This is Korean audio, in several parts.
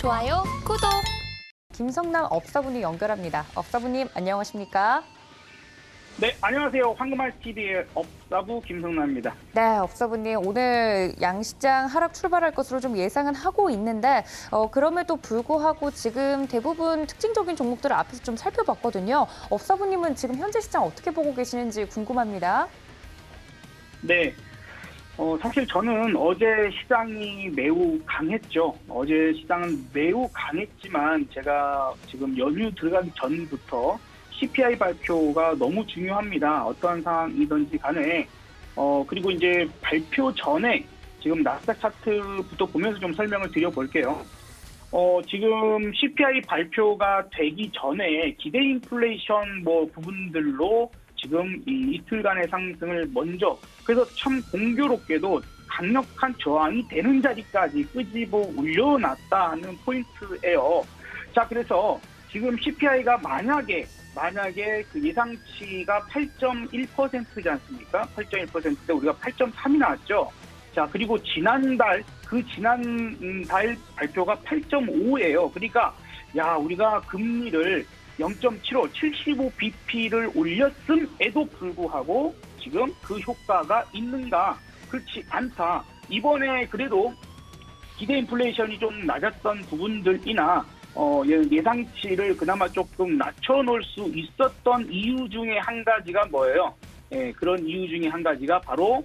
좋아요, 구독. 김성남 업사부님 연결합니다. 업사부님 안녕하십니까? 네, 안녕하세요. 황금알TV의 업사부 김성남입니다. 네, 업사부님 오늘 양시장 하락 출발할 것으로 좀 예상은 하고 있는데 그럼에도 불구하고 지금 대부분 특징적인 종목들을 앞에서 좀 살펴봤거든요. 업사부님은 지금 현재 시장 어떻게 보고 계시는지 궁금합니다. 네, 사실 저는 어제 시장이 매우 강했죠. 어제 시장은 매우 강했지만 제가 지금 연휴 들어가기 전부터 CPI 발표가 너무 중요합니다. 어떠한 상황이든지 간에. 그리고 이제 발표 전에 지금 나스닥 차트부터 보면서 좀 설명을 드려볼게요. 지금 CPI 발표가 되기 전에 기대 인플레이션 부분들로 지금 이 이틀간의 상승을 먼저, 그래서 참 공교롭게도 강력한 저항이 되는 자리까지 끄집어 올려놨다는 포인트예요. 자, 그래서 지금 CPI가 만약에 그 예상치가 8.1%지 않습니까? 8.1%때 우리가 8.3이 나왔죠. 자, 그리고 지난달 발표가 8.5예요. 그러니까 우리가 금리를 0.75, 75bp를 올렸음에도 불구하고 지금 그 효과가 있는가? 그렇지 않다. 이번에 그래도 기대 인플레이션이 좀 낮았던 부분들이나 예상치를 그나마 조금 낮춰놓을 수 있었던 이유 중에 한 가지가 뭐예요? 그런 이유 중에 한 가지가 바로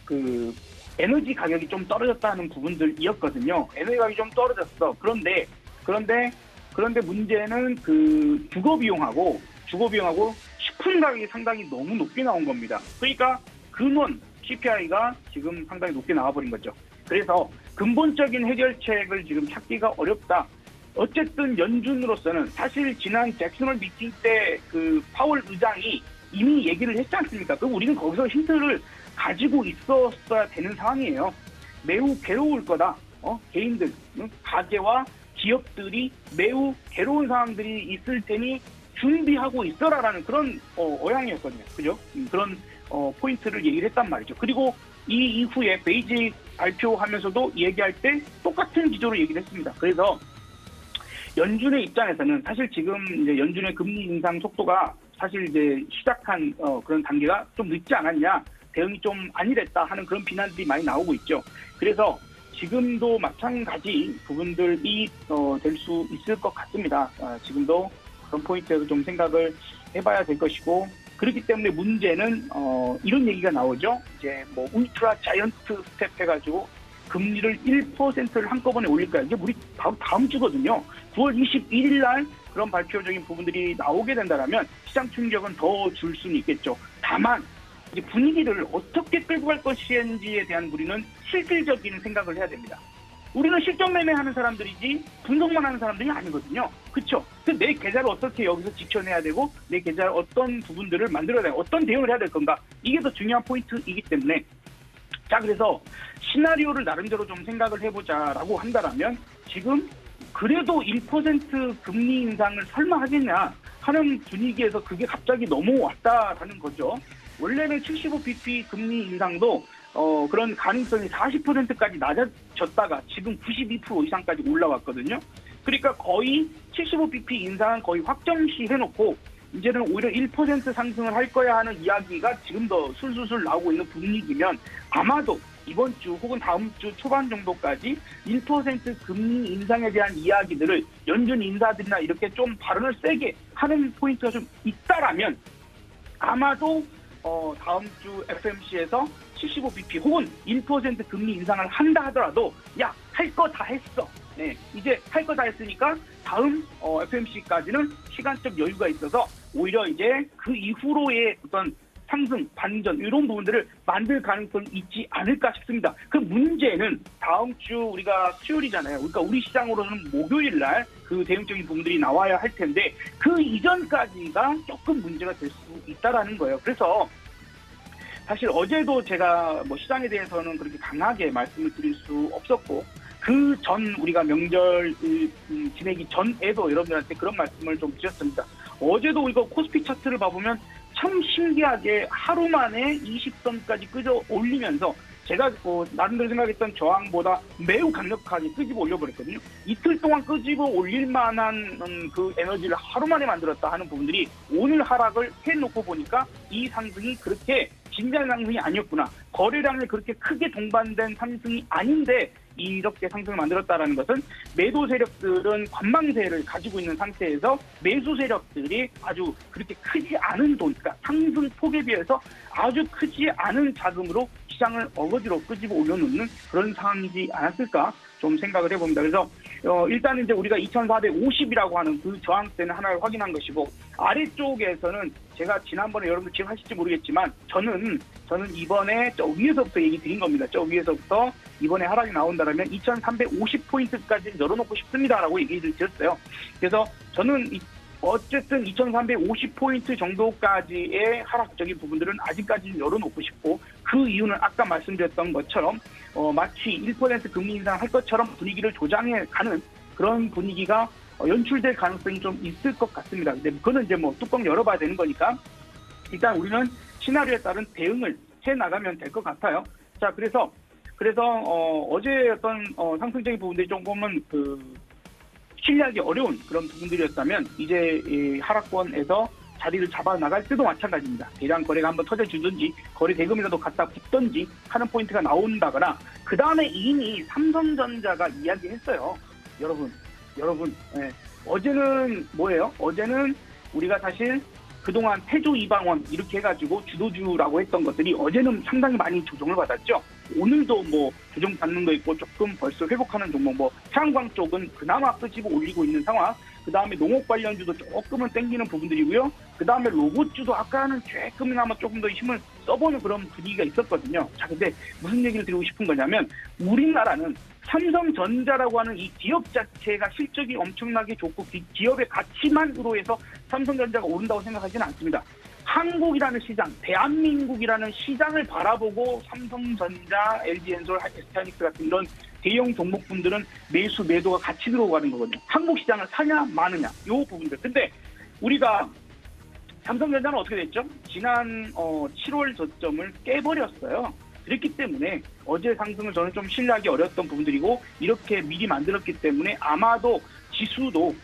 그 에너지 가격이 좀 떨어졌다는 부분들이었거든요. 에너지 가격이 좀 떨어졌어. 그런데 문제는 그 주거 비용하고 식품 가격이 상당히 너무 높게 나온 겁니다. 그러니까 근원 CPI가 지금 상당히 높게 나와버린 거죠. 그래서 근본적인 해결책을 지금 찾기가 어렵다. 어쨌든 연준으로서는 사실 지난 잭슨홀 미팅 때 그 파월 의장이 이미 얘기를 했지 않습니까? 그럼 우리는 거기서 힌트를 가지고 있었어야 되는 상황이에요. 매우 괴로울 거다. 개인들, 가게와 기업들이 매우 괴로운 상황들이 있을 테니 준비하고 있어라라는 그런 어양이었거든요. 그죠? 그런 포인트를 얘기를 했단 말이죠. 그리고 이 이후에 베이직 발표하면서도 얘기할 때 똑같은 기조로 얘기를 했습니다. 그래서 연준의 입장에서는 사실 지금 이제 연준의 금리 인상 속도가 사실 이제 시작한 그런 단계가 좀 늦지 않았냐, 대응이 좀 안일했다 하는 그런 비난들이 많이 나오고 있죠. 그래서 지금도 마찬가지 부분들이 될 수 있을 것 같습니다. 지금도 그런 포인트에서 좀 생각을 해봐야 될 것이고, 그렇기 때문에 문제는 이런 얘기가 나오죠. 이제 울트라 자이언트 스텝 해가지고 금리를 1%를 한꺼번에 올릴까요? 이게 우리 다음 주거든요. 9월 21일 날 그런 발표적인 부분들이 나오게 된다면 시장 충격은 더 줄 수는 있겠죠. 다만 이제 분위기를 어떻게 끌고 갈 것인지에 대한 우리는 실질적인 생각을 해야 됩니다. 우리는 실전 매매하는 사람들이지 분석만 하는 사람들이 아니거든요. 그렇죠? 내 계좌를 어떻게 여기서 지켜내야 되고 내 계좌를 어떤 부분들을 만들어야 되고 어떤 대응을 해야 될 건가, 이게 더 중요한 포인트이기 때문에, 자, 그래서 시나리오를 나름대로 좀 생각을 해보자라고 한다면 지금 그래도 1% 금리 인상을 설마 하겠냐 하는 분위기에서 그게 갑자기 넘어왔다라는 거죠. 원래는 75bp 금리 인상도 그런 가능성이 40%까지 낮아졌다가 지금 92% 이상까지 올라왔거든요. 그러니까 거의 75bp 인상은 거의 확정시 해놓고 이제는 오히려 1% 상승을 할 거야 하는 이야기가 지금 더 술술술 나오고 있는 분위기면 아마도 이번 주 혹은 다음 주 초반 정도까지 1% 금리 인상에 대한 이야기들을 연준 인사들이나 이렇게 좀 발언을 세게 하는 포인트가 좀 있다라면 아마도 다음 주 FMC에서 75bp 혹은 1% 금리 인상을 한다 하더라도 할 거 다 했어. 네, 이제 할 거 다 했으니까 다음 FMC까지는 시간적 여유가 있어서 오히려 이제 그 이후로의 어떤 상승, 반전 이런 부분들을 만들 가능성이 있지 않을까 싶습니다. 그 문제는 다음 주 우리가 수요일이잖아요. 그러니까 우리 시장으로는 목요일 날 그 대응적인 부분들이 나와야 할 텐데 그 이전까지가 조금 문제가 될 수 있다라는 거예요. 그래서 사실 어제도 제가 시장에 대해서는 그렇게 강하게 말씀을 드릴 수 없었고, 그 전 우리가 명절 지내기 전에도 여러분들한테 그런 말씀을 좀 드렸습니다. 어제도 이거 코스피 차트를 봐보면 참 신기하게 하루 만에 20선까지 끌어 올리면서 제가 나름대로 생각했던 저항보다 매우 강력하게 끄집어 올려버렸거든요. 이틀 동안 끄집어 올릴 만한 그 에너지를 하루 만에 만들었다 하는 부분들이 오늘 하락을 해놓고 보니까 이 상승이 그렇게 진지한 상승이 아니었구나. 거래량을 그렇게 크게 동반된 상승이 아닌데 이렇게 상승을 만들었다는 것은 매도 세력들은 관망세를 가지고 있는 상태에서 매수 세력들이 아주 그렇게 크지 않은 돈, 그러니까 상승 폭에 비해서 아주 크지 않은 자금으로 시장을 어거지로 끄집어 올려놓는 그런 상황이지 않았을까 좀 생각을 해봅니다. 그래서 일단 이제 우리가 2,450이라고 하는 그 저항대는 하나를 확인한 것이고, 아래쪽에서는 제가 지난번에 여러분들 기억하실지 모르겠지만 저는 이번에 저 위에서부터 얘기 드린 겁니다. 저 위에서부터 이번에 하락이 나온다면 2,350포인트까지 열어놓고 싶습니다라고 얘기를 드렸어요. 그래서 저는 어쨌든 2,350포인트 정도까지의 하락적인 부분들은 아직까지는 열어놓고 싶고, 그 이유는 아까 말씀드렸던 것처럼 마치 1% 금리 인상할 것처럼 분위기를 조장해 가는 그런 분위기가 연출될 가능성이 좀 있을 것 같습니다. 근데 그거는 이제 뭐 뚜껑 열어봐야 되는 거니까 일단 우리는 시나리오에 따른 대응을 해 나가면 될 것 같아요. 자, 그래서 어제 어떤 상승적인 부분들이 조금은 신뢰하기 어려운 그런 부분들이었다면 이제 이 하락권에서 자리를 잡아 나갈 때도 마찬가지입니다. 대량 거래가 한번 터져주든지 거래 대금이라도 갖다 붙든지 하는 포인트가 나온다거나, 그 다음에 이미 삼성전자가 이야기했어요. 여러분, 예. 어제는 뭐예요? 어제는 우리가 사실 그동안 태조 이방원 이렇게 해가지고 주도주라고 했던 것들이 어제는 상당히 많이 조정을 받았죠. 오늘도 뭐 조정 받는 거 있고 조금 벌써 회복하는 종목, 뭐 태양광 쪽은 그나마 끄집어 올리고 있는 상황. 그 다음에 농업 관련주도 조금은 땡기는 부분들이고요. 그 다음에 로봇주도 아까는 조금이나마 조금 더 힘을 써보는 그런 분위기가 있었거든요. 자, 근데 무슨 얘기를 드리고 싶은 거냐면, 우리나라는 삼성전자라고 하는 이 기업 자체가 실적이 엄청나게 좋고 기업의 가치만으로 해서 삼성전자가 오른다고 생각하지는 않습니다. 한국이라는 시장, 대한민국이라는 시장을 바라보고 삼성전자, LG엔솔, SK하이닉스 같은 이런 대형 종목분들은 매도가 같이 들어가는 거거든요. 한국 시장을 사냐 마느냐 요 부분들. 근데 우리가 삼성전자는 어떻게 됐죠? 지난 7월 저점을 깨버렸어요. 그렇기 때문에 어제 상승을 저는 좀 신뢰하기 어려웠던 부분들이고, 이렇게 미리 만들었기 때문에 아마도 지수도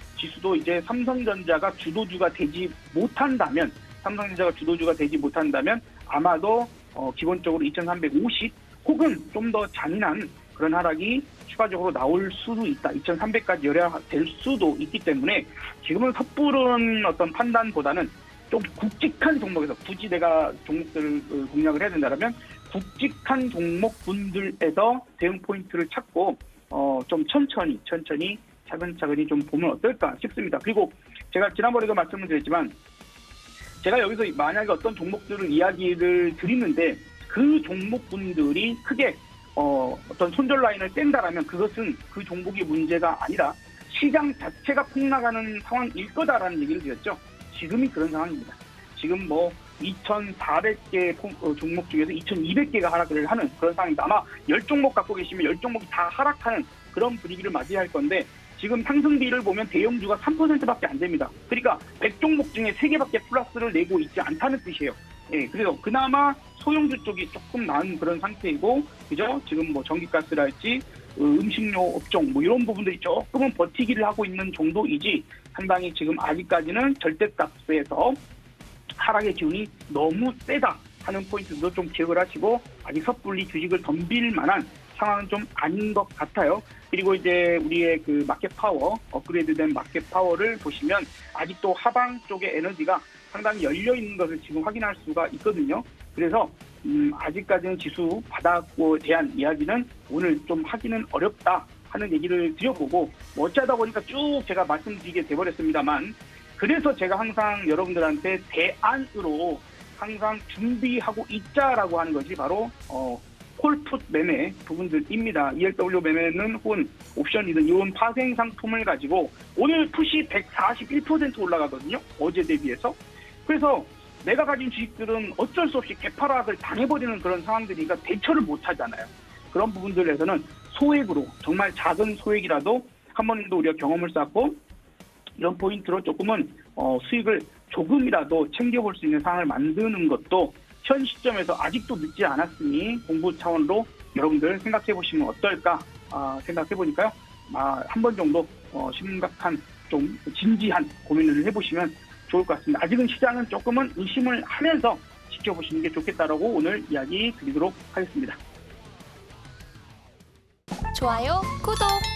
이제 삼성전자가 주도주가 되지 못한다면 아마도 기본적으로 2,350 혹은 좀 더 잔인한 그런 하락이 추가적으로 나올 수도 있다. 2,300까지 열어야 될 수도 있기 때문에 지금은 섣부른 어떤 판단보다는 좀 굵직한 종목에서, 굳이 내가 종목들을 공략을 해야 된다면 굵직한 종목분들에서 대응 포인트를 찾고 좀 천천히 차근차근히 좀 보면 어떨까 싶습니다. 그리고 제가 지난번에도 말씀을 드렸지만, 제가 여기서 만약에 어떤 종목들을 이야기를 드리는데 그 종목분들이 크게 어떤 손절 라인을 뗀다라면 그것은 그 종목의 문제가 아니라 시장 자체가 폭락하는 상황일 거다라는 얘기를 드렸죠. 지금이 그런 상황입니다. 지금 뭐 2,400개 종목 중에서 2,200개가 하락을 하는 그런 상황입니다. 아마 10종목 갖고 계시면 10종목이 다 하락하는 그런 분위기를 맞이할 건데, 지금 상승비를 보면 대형주가 3%밖에 안 됩니다. 그러니까 100종목 중에 3개밖에 플러스를 내고 있지 않다는 뜻이에요. 예, 그래서 그나마 소형주 쪽이 조금 나은 그런 상태이고, 그죠? 지금 뭐 전기가스랄지 음식료 업종 뭐 이런 부분들이 조금은 버티기를 하고 있는 정도이지, 상당히 지금 아직까지는 절대값에서 하락의 기운이 너무 세다 하는 포인트도 좀 기억을 하시고, 아직 섣불리 주식을 덤빌 만한 상황은 좀 아닌 것 같아요. 그리고 이제 우리의 그 마켓 파워, 업그레이드된 마켓 파워를 보시면 아직도 하방 쪽의 에너지가 상당히 열려 있는 것을 지금 확인할 수가 있거든요. 그래서 아직까지는 지수 바닥에 대한 이야기는 오늘 좀 하기는 어렵다 하는 얘기를 드려보고, 뭐 어쩌다 보니까 쭉 제가 말씀드리게 돼버렸습니다만, 그래서 제가 항상 여러분들한테 대안으로 항상 준비하고 있자라고 하는 것이 바로 콜풋 매매 부분들입니다. ELW 매매는 혹은 옵션이든 이런 파생 상품을 가지고 오늘 풋이 141% 올라가거든요. 어제 대비해서. 그래서 내가 가진 주식들은 어쩔 수 없이 개파락을 당해버리는 그런 상황들이니까 대처를 못 하잖아요. 그런 부분들에서는 소액으로, 정말 작은 소액이라도 한 번도 우리가 경험을 쌓고 이런 포인트로 조금은 수익을 조금이라도 챙겨볼 수 있는 상황을 만드는 것도 현 시점에서 아직도 늦지 않았으니 공부 차원으로 여러분들 생각해 보시면 어떨까 생각해 보니까요. 한 번 정도 심각한 좀 진지한 고민을 해보시면 좋을 것 같습니다. 아직은 시장은 조금은 의심을 하면서 지켜보시는 게 좋겠다라고 오늘 이야기 드리도록 하겠습니다. 좋아요, 구독!